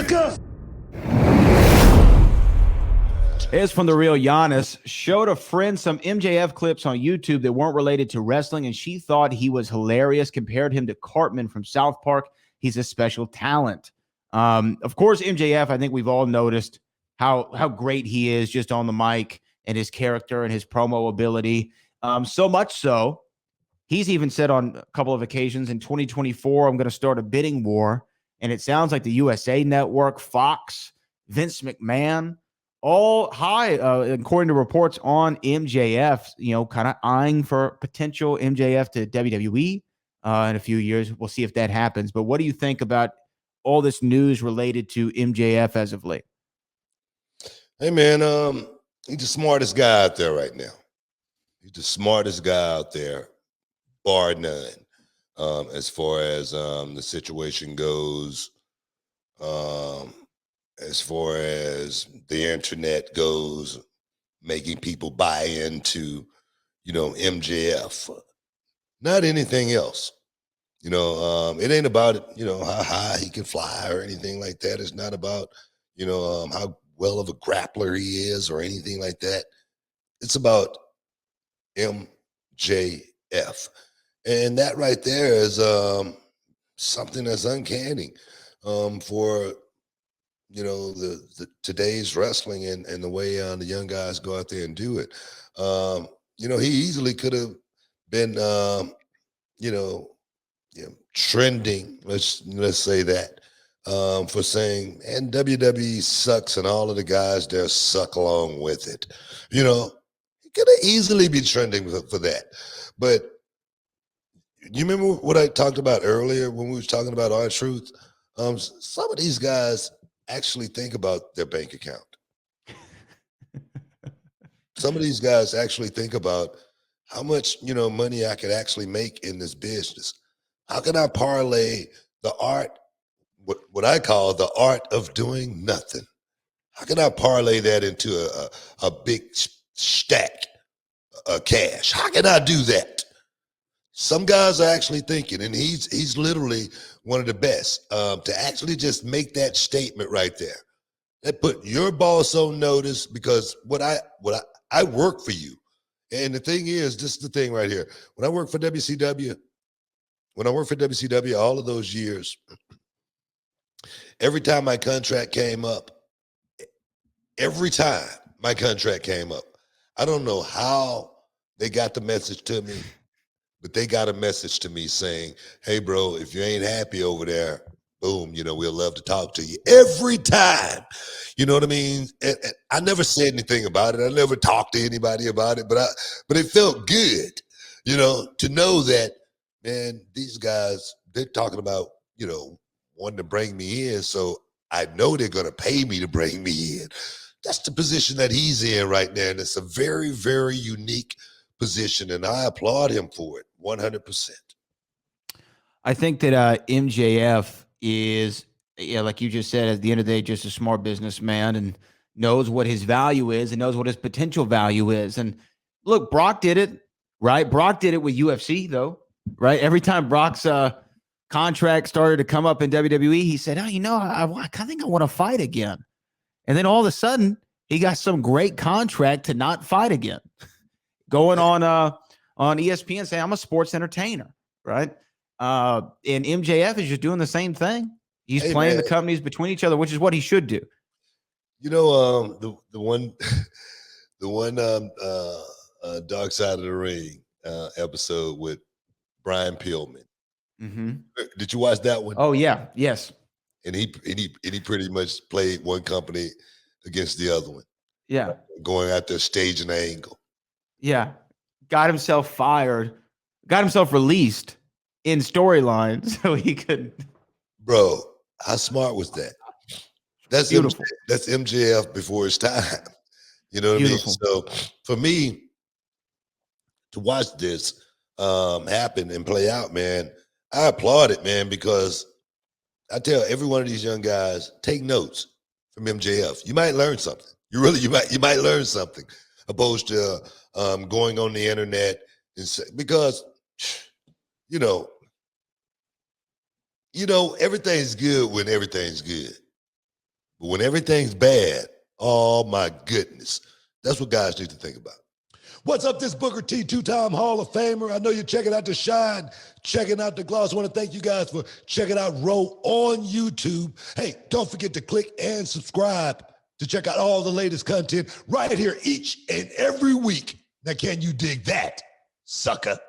sucker! It's from the real Giannis. Showed a friend some MJF clips on YouTube that weren't related to wrestling, and she thought he was hilarious, compared him to Cartman from South Park. He's a special talent. Of course, MJF, I think we've all noticed how great he is just on the mic and his character and his promo ability. So much so, he's even said on a couple of occasions in 2024, I'm going to start a bidding war. And it sounds like the USA Network, Fox, Vince McMahon, all high, according to reports on MJF, kind of eyeing for potential MJF to WWE in a few years. We'll see if that happens. But what do you think about all this news related to MJF as of late? Hey, man, he's the smartest guy out there right now. He's the smartest guy out there, bar none, as far as the situation goes. As far as the internet goes, making people buy into, MJF, not anything else. It ain't about, how high he can fly or anything like that. It's not about, how well of a grappler he is or anything like that. It's about MJF. And that right there is something that's uncanny for the today's wrestling and the way the young guys go out there and do it. He easily could have been trending, let's say that, for saying, and WWE sucks and all of the guys there suck along with it. He could have easily been trending for that. But you remember what I talked about earlier when we was talking about R-Truth? Some of these guys actually think about their bank account. Some of these guys actually think about how much, money I could actually make in this business. How can I parlay the art, what I call the art of doing nothing? How can I parlay that into a big stack of cash? How can I do that? Some guys are actually thinking, and he's literally one of the best to actually just make that statement right there. That put your boss on notice, because I work for you. And the thing is, this is the thing right here. When I worked for WCW, all of those years, every time my contract came up, I don't know how they got the message to me, but they got a message to me saying, hey, bro, if you ain't happy over there, boom, we'll love to talk to you. Every time. You know what I mean? And I never said anything about it. I never talked to anybody about it, but it felt good, to know that, man, these guys, they're talking about, wanting to bring me in. So I know they're going to pay me to bring me in. That's the position that he's in right now. And it's a very, very unique position. And I applaud him for it 100%. I think that MJF is, like you just said, at the end of the day, just a smart businessman and knows what his value is and knows what his potential value is. And look, Brock did it, right? Brock did it with UFC, though, right? Every time Brock's contract started to come up in WWE, he said, I think I want to fight again. And then all of a sudden, he got some great contract to not fight again. Going on ESPN saying, I'm a sports entertainer, right? And MJF is just doing the same thing. He's playing the companies between each other, which is what he should do. The one Dark Side of the Ring episode with Brian Pillman. Mm-hmm. Did you watch that one? Oh yeah, yes. And he pretty much played one company against the other one. Yeah, going out there staging an angle. Yeah, got himself fired, got himself released in storyline so he could. Bro, how smart was that? That's beautiful. That's MJF before his time. You know what I mean? So for me to watch this happen and play out, man, I applaud it, man, because I tell every one of these young guys, take notes from MJF. You might learn something. You might learn something opposed to going on the internet and say, because everything's good when everything's good. But when everything's bad, oh my goodness, that's what guys need to think about. What's up, this Booker T, two-time Hall of Famer. I know you're checking out The Shine, checking out The Gloss. I want to thank you guys for checking out Roe on YouTube. Hey, don't forget to click and subscribe to check out all the latest content right here each and every week. Now, can you dig that, sucker?